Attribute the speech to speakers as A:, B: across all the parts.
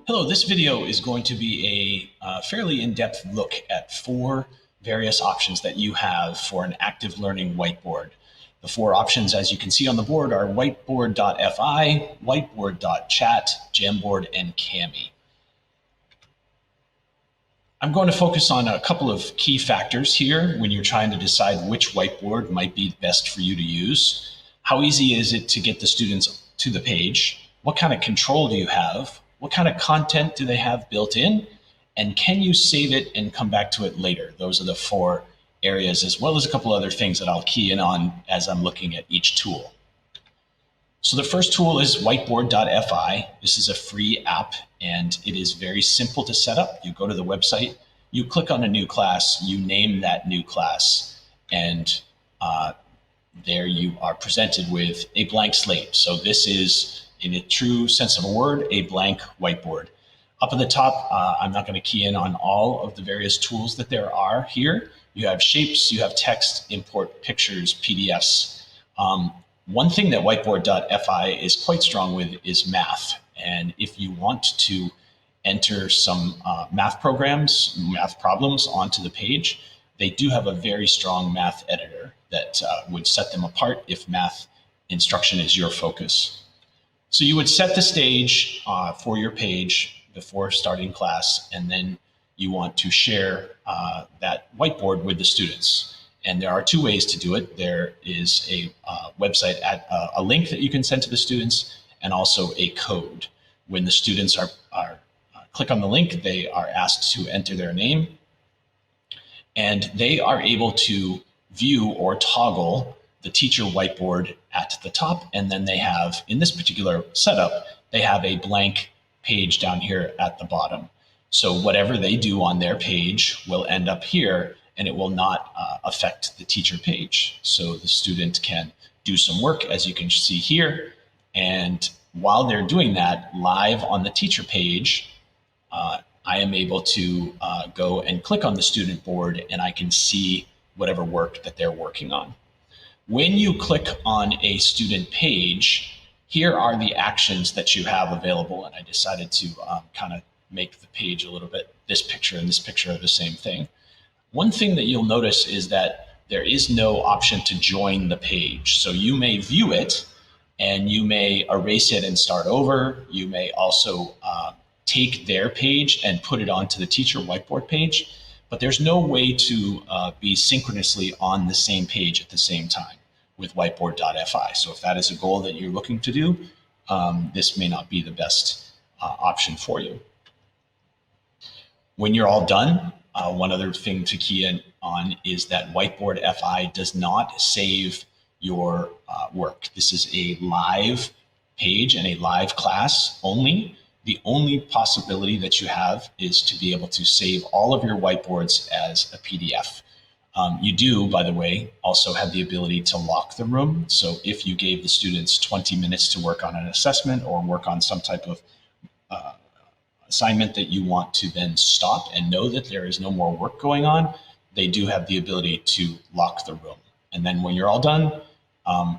A: Hello, this video is going to be a fairly in-depth look at 4 various options that you have for an active learning whiteboard. The 4 options, as you can see on the board, are Whiteboard.fi, Whiteboard.chat, Jamboard, and Kami. I'm going to focus on a couple of key factors here when you're trying to decide which whiteboard might be best for you to use. How easy is it to get the students to the page? What kind of control do you have? What kind of content do they have built in? And can you save it and come back to it later? Those are the 4 areas, as well as a couple other things that I'll key in on as I'm looking at each tool. So the first tool is Whiteboard.fi. This is a free app, and it is very simple to set up. You go to the website, you click on a new class, you name that new class, and there you are presented with a blank slate. So this is, in a true sense of a word, a blank whiteboard. Up at the top, I'm not going to key in on all of the various tools that there are here. You have shapes, you have text, import pictures, PDFs. One thing that Whiteboard.fi is quite strong with is math. And if you want to enter some math problems onto the page, they do have a very strong math editor that would set them apart if math instruction is your focus. So you would set the stage for your page before starting class, and then you want to share that whiteboard with the students. And there are 2 ways to do it. There is a website at a link that you can send to the students, and also a code. When the students are click on the link, they are asked to enter their name, and they are able to view or toggle the teacher whiteboard at the top. And then they have, in this particular setup, they have a blank page down here at the bottom. So whatever they do on their page will end up here, and it will not affect the teacher page. So the student can do some work, as you can see here. And while they're doing that live on the teacher page, I am able to go and click on the student board, and I can see whatever work that they're working on. When you click on a student page, here are the actions that you have available. And I decided to kind of make the page a little bit, this picture and this picture are the same thing. One thing that you'll notice is that there is no option to join the page. So you may view it and you may erase it and start over. You may also take their page and put it onto the teacher whiteboard page, but there's no way to be synchronously on the same page at the same time with Whiteboard.fi. So if that is a goal that you're looking to do, this may not be the best option for you. When you're all done, one other thing to key in on is that Whiteboard.fi does not save your work. This is a live page and a live class only. The only possibility that you have is to be able to save all of your whiteboards as a PDF. You do, by the way, also have the ability to lock the room. So if you gave the students 20 minutes to work on an assessment or work on some type of assignment that you want to then stop and know that there is no more work going on, they do have the ability to lock the room. And then when you're all done,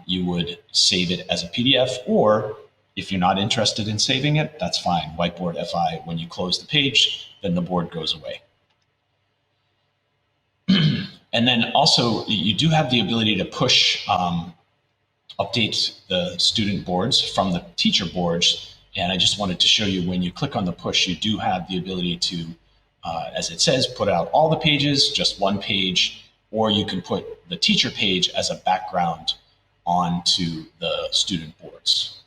A: you would save it as a PDF, or if you're not interested in saving it, that's fine. Whiteboard.fi, when you close the page, then the board goes away. And then also, you do have the ability to push, update the student boards from the teacher boards. And I just wanted to show you, when you click on the push, you do have the ability to, as it says, put out all the pages, just one page, or you can put the teacher page as a background onto the student boards.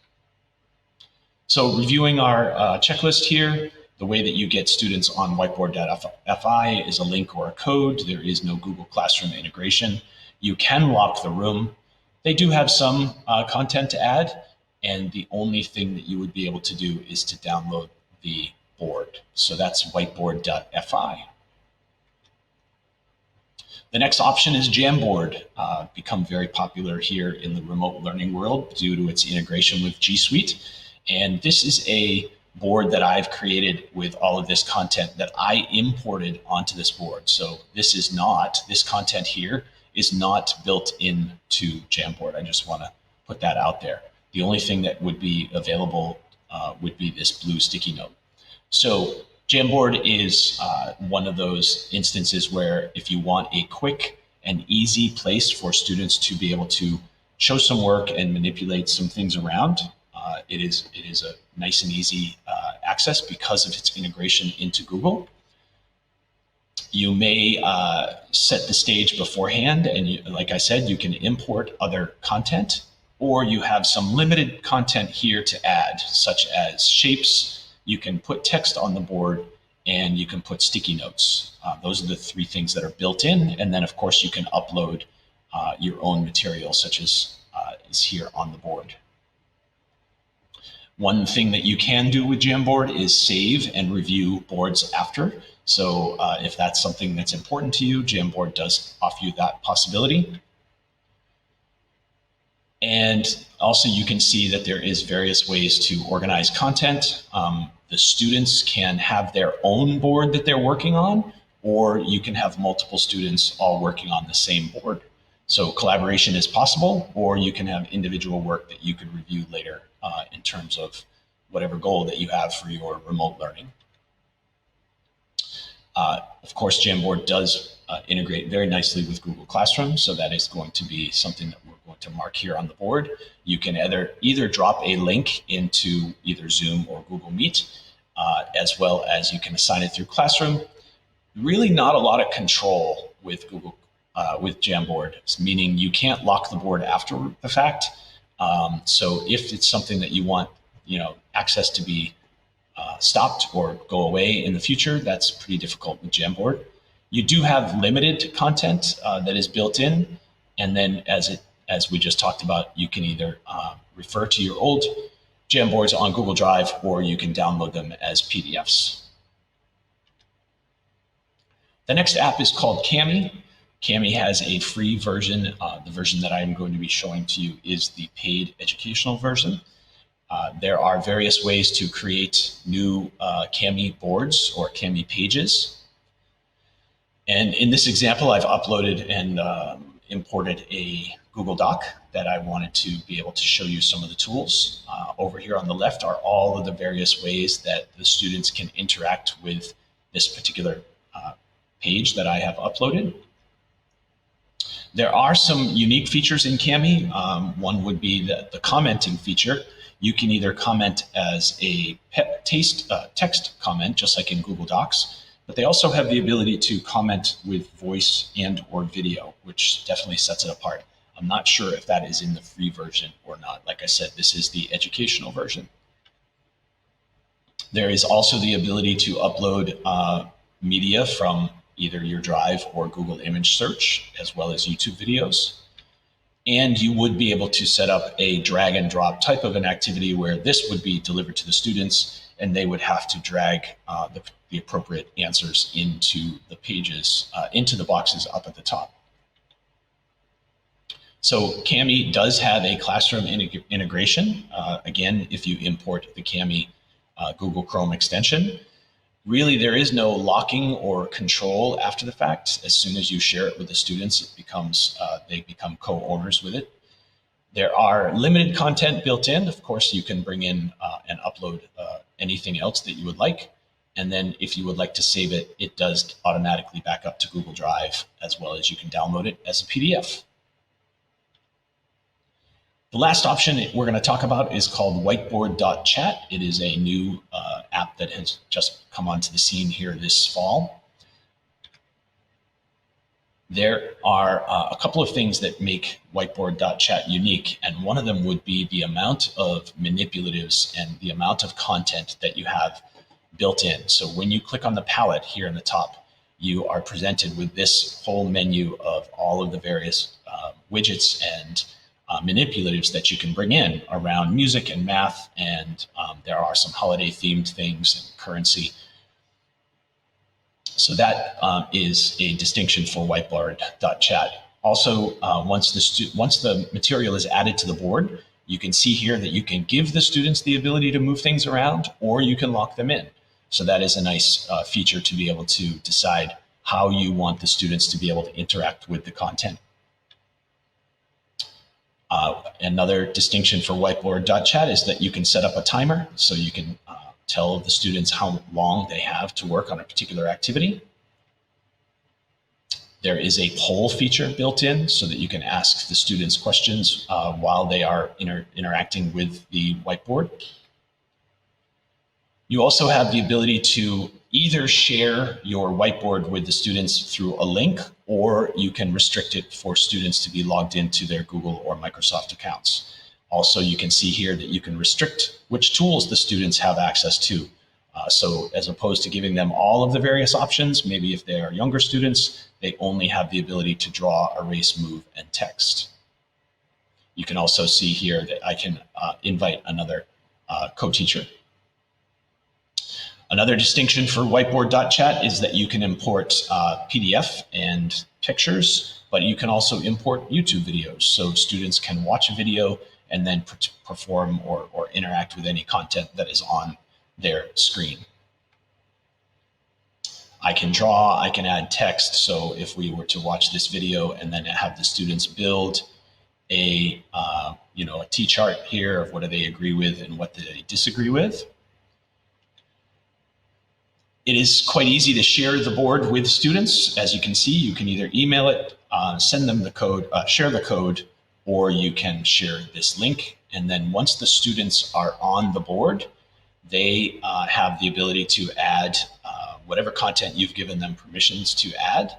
A: So reviewing our checklist here, the way that you get students on Whiteboard.fi is a link or a code. There is no Google Classroom integration. You can lock the room. They do have some content to add, and the only thing that you would be able to do is to download the board. So that's Whiteboard.fi. The next option is Jamboard, become very popular here in the remote learning world due to its integration with G Suite. And this is a board that I've created with all of this content that I imported onto this board. So this content here is not built into Jamboard. I just want to put that out there. The only thing that would be available would be this blue sticky note. So Jamboard is one of those instances where if you want a quick and easy place for students to be able to show some work and manipulate some things around, it is a nice and easy access because of its integration into Google. You may set the stage beforehand, and like I said, you can import other content, or you have some limited content here to add, such as shapes. You can put text on the board, and you can put sticky notes. Those are the three things that are built in, and then of course you can upload your own material, such as is here on the board. One thing that you can do with Jamboard is save and review boards after. So if that's something that's important to you, Jamboard does offer you that possibility. And also you can see that there is various ways to organize content. The students can have their own board that they're working on, or you can have multiple students all working on the same board. So collaboration is possible, or you can have individual work that you could review later in terms of whatever goal that you have for your remote learning. Of course, Jamboard does integrate very nicely with Google Classroom, so that is going to be something that we're going to mark here on the board. You can either drop a link into either Zoom or Google Meet, as well as you can assign it through Classroom. Really not a lot of control with with Jamboard, meaning you can't lock the board after the fact. So if it's something that you want, access to be stopped or go away in the future, that's pretty difficult with Jamboard. You do have limited content that is built in, and then as we just talked about, you can either refer to your old Jamboards on Google Drive, or you can download them as PDFs. The next app is called Kami. Kami has a free version. The version that I'm going to be showing to you is the paid educational version. There are various ways to create new Kami boards or Kami pages. And in this example, I've uploaded and imported a Google Doc that I wanted to be able to show you some of the tools. Over here on the left are all of the various ways that the students can interact with this particular page that I have uploaded. There are some unique features in Kami. One would be the commenting feature. You can either comment as a text comment, just like in Google Docs, but they also have the ability to comment with voice and or video, which definitely sets it apart. I'm not sure if that is in the free version or not. Like I said, this is the educational version. There is also the ability to upload media from either your Drive or Google Image Search, as well as YouTube videos. And you would be able to set up a drag and drop type of an activity where this would be delivered to the students, and they would have to drag the appropriate answers into the pages, into the boxes up at the top. So Kami does have a classroom integration. Again, if you import the Kami Google Chrome extension, really there is no locking or control after the fact. As soon as you share it with the students, it becomes they become co-owners with it. There are limited content built in. Of course, you can bring in and upload anything else that you would like. And then if you would like to save it, it does automatically back up to Google Drive, as well as you can download it as a PDF. The last option we're going to talk about is called Whiteboard.chat. It is a new app that has just come onto the scene here this fall. There are a couple of things that make Whiteboard.chat unique, and one of them would be the amount of manipulatives and the amount of content that you have built in. So when you click on the palette here in the top, you are presented with this whole menu of all of the various widgets and manipulatives that you can bring in around music and math, and there are some holiday themed things and currency. So that is a distinction for Whiteboard.chat. Also, once the material is added to the board, you can see here that you can give the students the ability to move things around, or you can lock them in. So that is a nice feature to be able to decide how you want the students to be able to interact with the content. Another distinction for Whiteboard.chat is that you can set up a timer, so you can tell the students how long they have to work on a particular activity. There is a poll feature built in so that you can ask the students questions while they are interacting with the whiteboard. You also have the ability to either share your whiteboard with the students through a link, or you can restrict it for students to be logged into their Google or Microsoft accounts. Also, you can see here that you can restrict which tools the students have access to. So as opposed to giving them all of the various options, maybe if they are younger students, they only have the ability to draw, erase, move, and text. You can also see here that I can invite another co-teacher. Another distinction for Whiteboard.chat is that you can import PDF and pictures, but you can also import YouTube videos. So students can watch a video and then perform or interact with any content that is on their screen. I can draw, I can add text. So if we were to watch this video and then have the students build a T-chart here of what do they agree with and what do they disagree with. It is quite easy to share the board with students. As you can see, you can either email it, send them the code, share the code, or you can share this link. And then once the students are on the board, they have the ability to add whatever content you've given them permissions to add.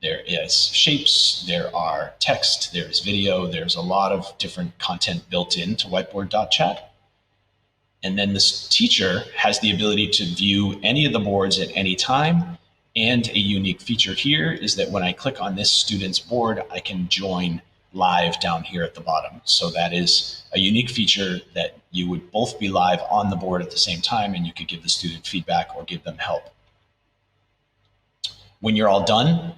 A: There is shapes, there are text, there's video, there's a lot of different content built into Whiteboard.chat. And then this teacher has the ability to view any of the boards at any time. And a unique feature here is that when I click on this student's board, I can join live down here at the bottom. So that is a unique feature that you would both be live on the board at the same time, and you could give the student feedback or give them help. When you're all done,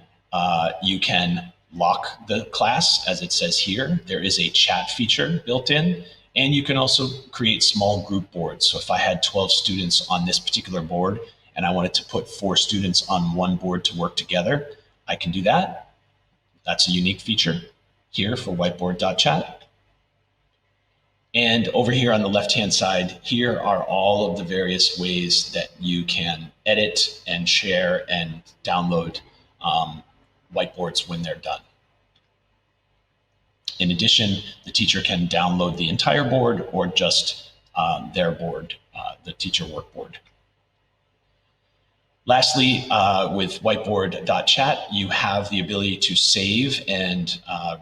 A: you can lock the class, as it says here. There is a chat feature built in. And you can also create small group boards. So if I had 12 students on this particular board and I wanted to put 4 students on one board to work together, I can do that. That's a unique feature here for Whiteboard.chat. And over here on the left-hand side, here are all of the various ways that you can edit and share and download whiteboards when they're done. In addition, the teacher can download the entire board or just their board, the teacher workboard. Lastly, with Whiteboard.chat, you have the ability to save and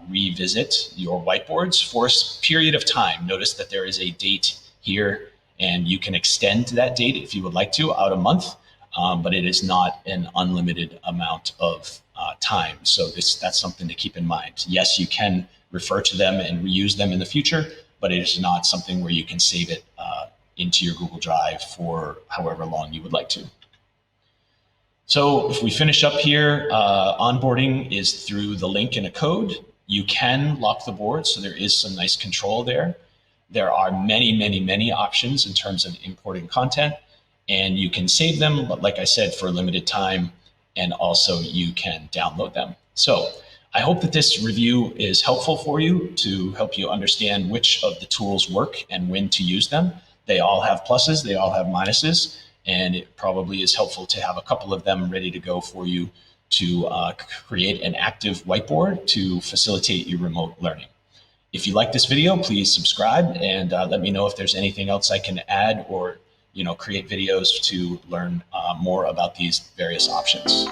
A: revisit your whiteboards for a period of time. Notice that there is a date here, and you can extend that date if you would like to, out a month, but it is not an unlimited amount of time. So that's something to keep in mind. Yes, you can refer to them and reuse them in the future, but it is not something where you can save it into your Google Drive for however long you would like to. So if we finish up here, onboarding is through the link in a code. You can lock the board, so there is some nice control there. There are many, many, many options in terms of importing content, and you can save them, but like I said, for a limited time, and also you can download them. So I hope that this review is helpful for you to help you understand which of the tools work and when to use them. They all have pluses, they all have minuses, and it probably is helpful to have a couple of them ready to go for you to create an active whiteboard to facilitate your remote learning. If you like this video, please subscribe and let me know if there's anything else I can add or create videos to learn more about these various options.